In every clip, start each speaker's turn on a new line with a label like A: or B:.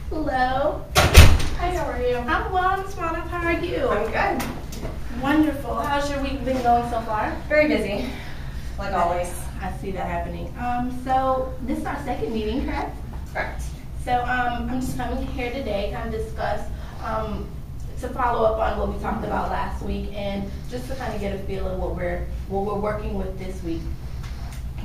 A: Hello.
B: Hi, how are you?
A: I'm well, I'm Swana. How are you?
B: I'm good.
A: Wonderful. How's your week been going so far?
B: Very busy, like always.
A: I see that happening. So this is our second meeting, correct?
B: Correct.
A: So I'm just coming here today to kind of discuss, to follow up on what we talked about last week, and just to kind of get a feel of what we're working with this week.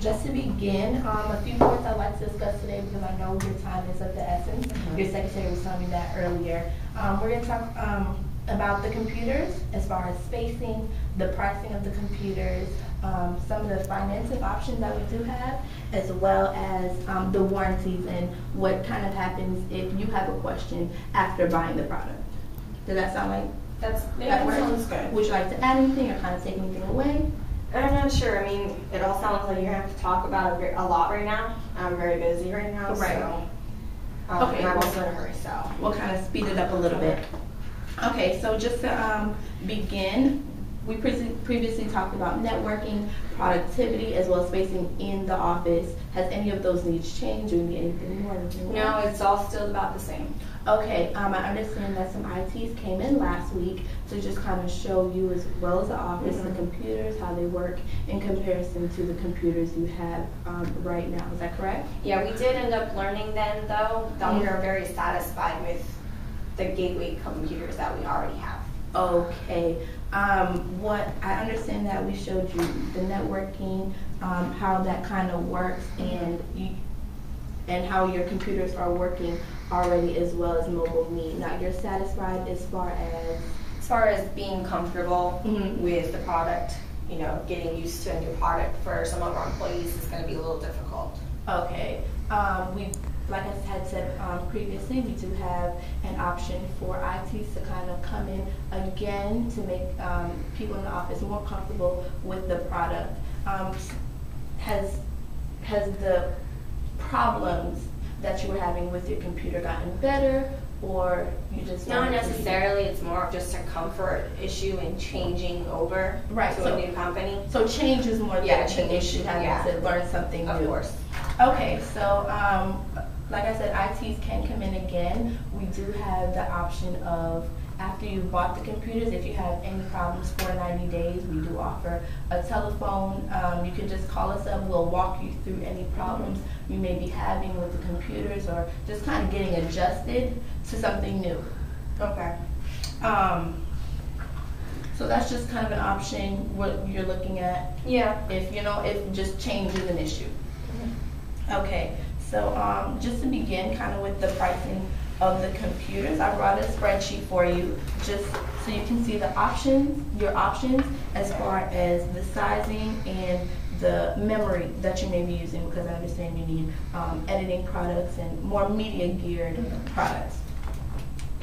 A: Just to begin, a few points I'd like to discuss today because I know your time is of the essence. Your secretary was telling me that earlier. We're going to talk about the computers as far as spacing, the pricing of the computers, some of the financing options that we do have, as well as the warranties and what kind of happens if you have a question after buying the product. Does that sound like
B: that sounds good.
A: Would you like to add anything or kind of take anything away?
B: I'm not sure. I mean, it all sounds like you're going to have to talk about it a lot right now. I'm very busy right now,
A: right.
B: So
A: okay.
B: And I'm also in a hurry, so
A: we'll kind of speed it up a little bit. Okay, so just to begin, we previously talked about networking, productivity, as well as spacing in the office. Has any of those needs changed? Do we need anything more?
B: No, it's all still about the same.
A: Okay, I understand that some ITs came in last week to just kind of show you, as well as the office, the computers, how they work in comparison to the computers you have right now. Is that correct?
B: Yeah, we did end up learning then, though, that we are very satisfied with the gateway computers that we already have.
A: Okay. What I understand that we showed you the networking, how that kind of works, and how your computers are working already, as well as mobile me. Now you're satisfied as far as
B: being comfortable with the product. You know, getting used to a new product for some of our employees is going to be a little difficult.
A: Okay. Like I had said previously, we do have an option for ITs to kind of come in again to make people in the office more comfortable with the product. Has the problems that you were having with your computer gotten better, or you just
B: not necessarily? It's more of just a comfort issue in changing over to a new company.
A: So change is more than an issue, having to learn something new.
B: Of course.
A: Okay, so like I said, ITs can come in again. We do have the option of, after you bought the computers, if you have any problems for 90 days, we do offer a telephone. You can just call us up. We'll walk you through any problems you may be having with the computers, or just kind of getting adjusted to something new.
B: Okay.
A: So that's just kind of an option what you're looking at.
B: Yeah.
A: If just change is an issue. Okay. So just to begin kind of with the pricing of the computers, I brought a spreadsheet for you just so you can see the options, your options, as far as the sizing and the memory that you may be using, because I understand you need editing products and more media geared products.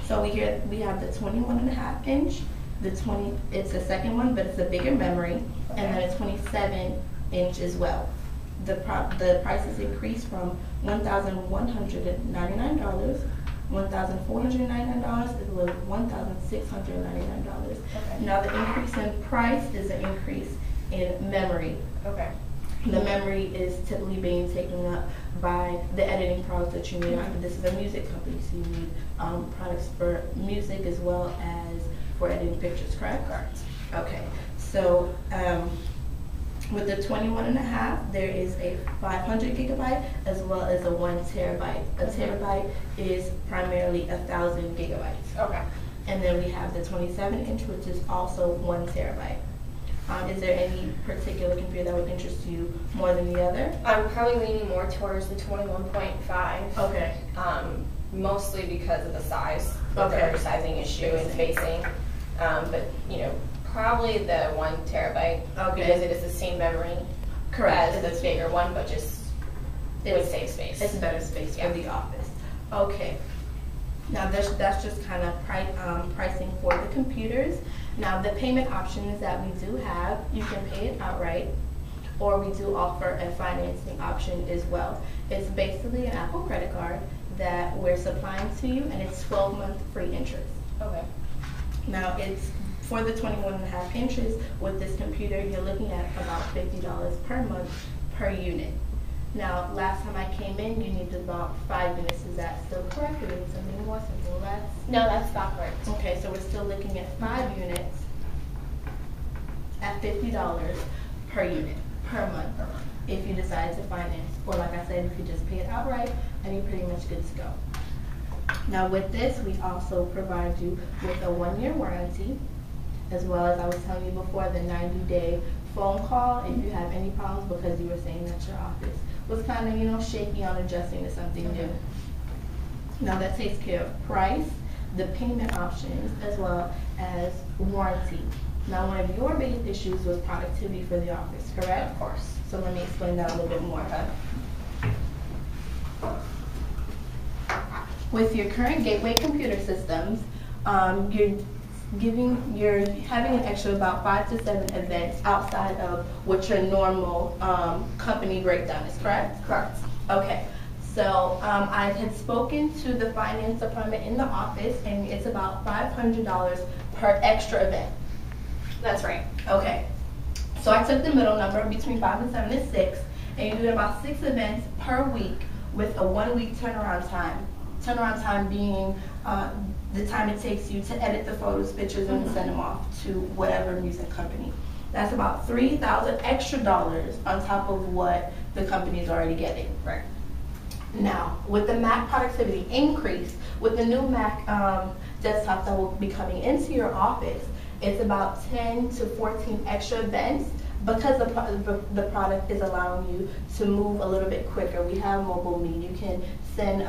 A: So we have the 21.5 inch, it's the second one, but it's a bigger memory, and then a 27 inch as well. The prices increased from $1,199, $1,499 is $1,699.
B: Okay.
A: Now the increase in price is an increase in memory.
B: Okay.
A: The memory is typically being taken up by the editing products that you need. This is a music company, so you need products for music as well as for editing pictures, correct?
B: Correct.
A: Okay. So with the 21.5, there is a 500 gigabyte as well as a 1 terabyte. A terabyte is primarily 1,000 gigabytes.
B: Okay.
A: And then we have the 27 inch, which is also 1 terabyte. Is there any particular computer that would interest you more than the other? I'm
B: probably leaning more towards the 21.5.
A: Okay.
B: Mostly because of the size,
A: the
B: sizing issue and spacing. But probably the 1 terabyte, because it is the same memory as the bigger one, but just would save space.
A: It's better space for the office. Okay. Now that's just kind of pricing for the computers. Now the payment options that we do have, you can pay it outright, or we do offer a financing option as well. It's basically an Apple credit card that we're supplying to you, and it's 12-month free interest.
B: Okay.
A: Now it's for the 21.5 inches with this computer, you're looking at about $50 per month per unit. Now, last time I came in, you needed about 5 units. Is that still correct? Or do you need something more, something less?
B: No, that's not correct.
A: Okay, so we're still looking at 5 units at $50 per unit, per month, if you decide to finance. Or like I said, you could just pay it outright and you're pretty much good to go. Now with this, we also provide you with a 1-year warranty, as well as I was telling you before, the 90-day phone call if you have any problems, because you were saying that your office was kind of, shaky on adjusting to something new. Now that takes care of price, the payment options, as well as warranty. Now one of your biggest issues was productivity for the office, correct?
B: Of course.
A: So let me explain that a little bit more. With your current gateway computer systems, you're having an extra about 5 to 7 events outside of what your normal company breakdown is, correct?
B: Correct.
A: Okay. So I had spoken to the finance department in the office, and it's about $500 per extra event.
B: That's right.
A: Okay. So I took the middle number between 5 and 7 is 6, and you do about 6 events per week with a 1-week turnaround time. Turnaround time being the time it takes you to edit the photos, pictures, and send them off to whatever music company. That's about $3,000 extra on top of what the company is already getting.
B: Right.
A: Now, with the Mac productivity increase, with the new Mac desktops that will be coming into your office, it's about 10 to 14 extra events, because the product is allowing you to move a little bit quicker. We have mobile meet. You can send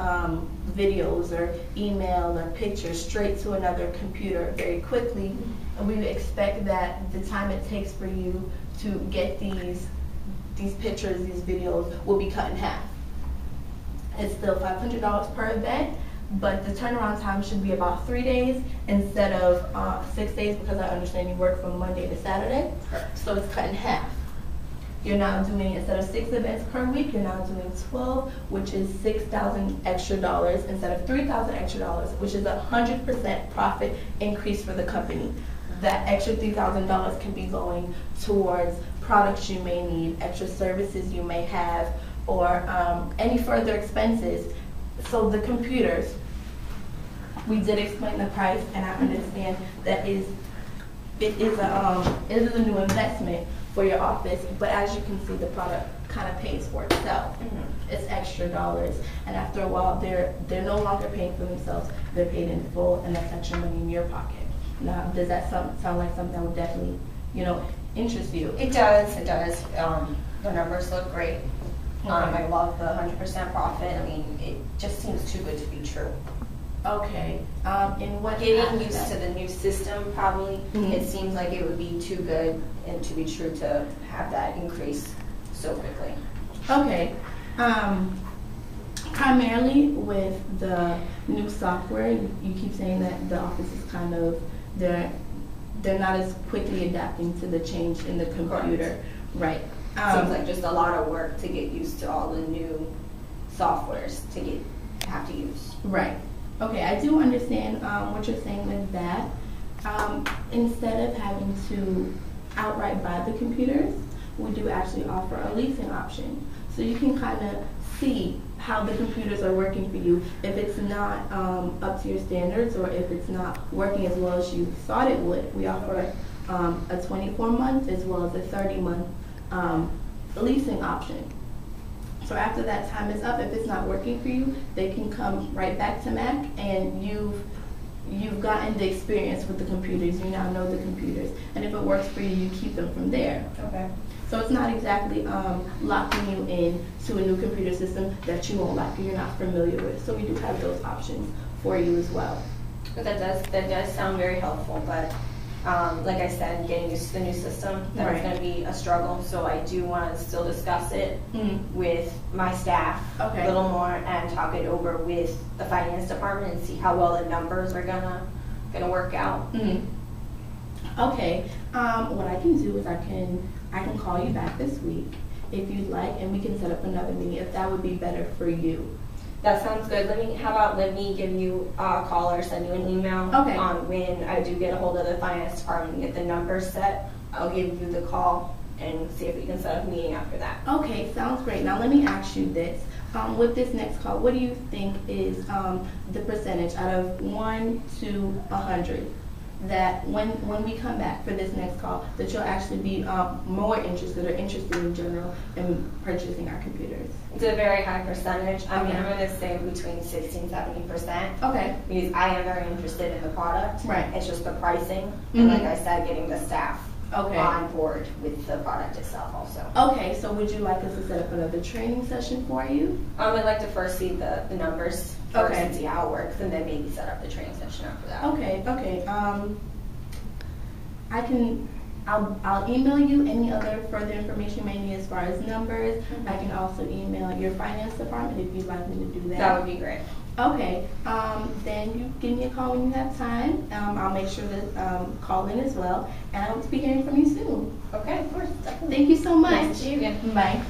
A: videos or email or pictures straight to another computer very quickly. And we expect that the time it takes for you to get these pictures, these videos, will be cut in half. It's still $500 per event, but the turnaround time should be about 3 days instead of 6 days, because I understand you work from Monday to Saturday.
B: Correct.
A: So it's cut in half. You're now doing, instead of 6 events per week, you're now doing 12, which is $6,000 extra instead of $3,000 extra, which is a 100% profit increase for the company. That extra $3,000 can be going towards products you may need, extra services you may have, or any further expenses. So the computers, we did explain the price, and I understand that it is a new investment for your office, but as you can see, the product kind of pays for itself. It's extra dollars, and after a while, they're no longer paying for themselves. They're paid in full, and that's extra money in your pocket. Now, does that sound like something that would definitely, interest you?
B: It does. It does. The numbers look great. I love the 100% profit. I mean, it just seems too good to be true.
A: Okay. In what
B: Getting used to the new system, probably, it seems like it would be too good and to be true to have that increase so quickly.
A: Okay. Primarily with the new software, you keep saying that the office is kind of, they're not as quickly adapting to the change in the computer.
B: Correct.
A: Right.
B: Seems like just a lot of work to get used to all the new softwares to have to use.
A: Right. Okay, I do understand what you're saying with that. Instead of having to outright buy the computers, we do actually offer a leasing option. So you can kind of see how the computers are working for you. If it's not up to your standards, or if it's not working as well as you thought it would, we offer a 24-month as well as a 30-month leasing option. So after that time is up, if it's not working for you, they can come right back to Mac, and you've gotten the experience with the computers. You now know the computers, and if it works for you, you keep them from there.
B: Okay.
A: So it's not exactly locking you in to a new computer system that you won't like or you're not familiar with. So we do have those options for you as well.
B: But that does sound very helpful, but like I said, getting used to the new system, that's going to be a struggle. So I do want to still discuss it with my staff a little more, and talk it over with the finance department and see how well the numbers are gonna work out.
A: Okay. What I can do is I can call you back this week if you'd like, and we can set up another meeting if that would be better for you.
B: That sounds good. How about let me give you a call or send you an email on when I do get a hold of the finance department and get the numbers set. I'll give you the call and see if we can set up a meeting after that.
A: Okay, sounds great. Now let me ask you this. With this next call, what do you think is the percentage out of 1 to 100 that when we come back for this next call, that you'll actually be more interested or interested in general in purchasing our computers?
B: It's a very high percentage. I mean,
A: Okay.
B: I'm going to say between 60 and 70%.
A: Okay.
B: Because I am very interested in the product.
A: Right.
B: It's just the pricing,
A: Mhm.
B: and like I said, getting the staff
A: Okay.
B: on board with the product itself also.
A: Okay, so would you like us to set up another training session for you?
B: I'd like to first see the numbers first
A: Okay.
B: and see how it works, and then maybe set up the training session after that.
A: Okay, okay. I'll email you any other further information you may need as far as numbers. I can also email your finance department if you'd like me to do that.
B: That would be great.
A: Okay, then you give me a call when you have time. I'll make sure to call in as well, and I hope to be hearing from you soon.
B: Okay, of course. Definitely.
A: Thank you so much.
B: Nice to see you again.
A: Bye.